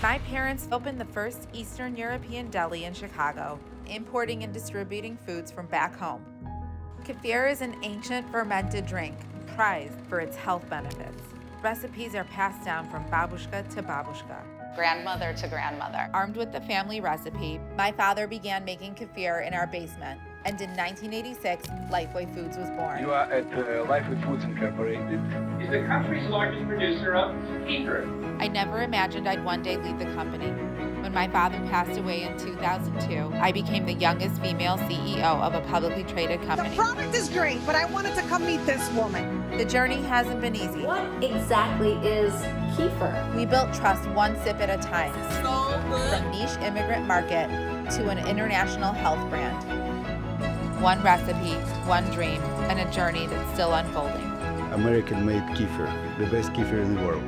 My parents opened the first Eastern European deli in Chicago, importing and distributing foods from back home. Kefir is an ancient fermented drink, prized for its health benefits. Recipes are passed down from babushka to babushka. Grandmother to grandmother. Armed with the family recipe, my father began making kefir in our basement, and in 1986, Lifeway Foods was born. You are at Lifeway Foods Incorporated. Is the country's largest producer of kefir. I never imagined I'd one day leave the company. When my father passed away in 2002, I became the youngest female CEO of a publicly traded company. The product is great, but I wanted to come meet this woman. The journey hasn't been easy. What exactly is kefir? We built trust one sip at a time. So good. From niche immigrant market to an international health brand. One recipe, one dream, and a journey that's still unfolding. American-made kefir, the best kefir in the world.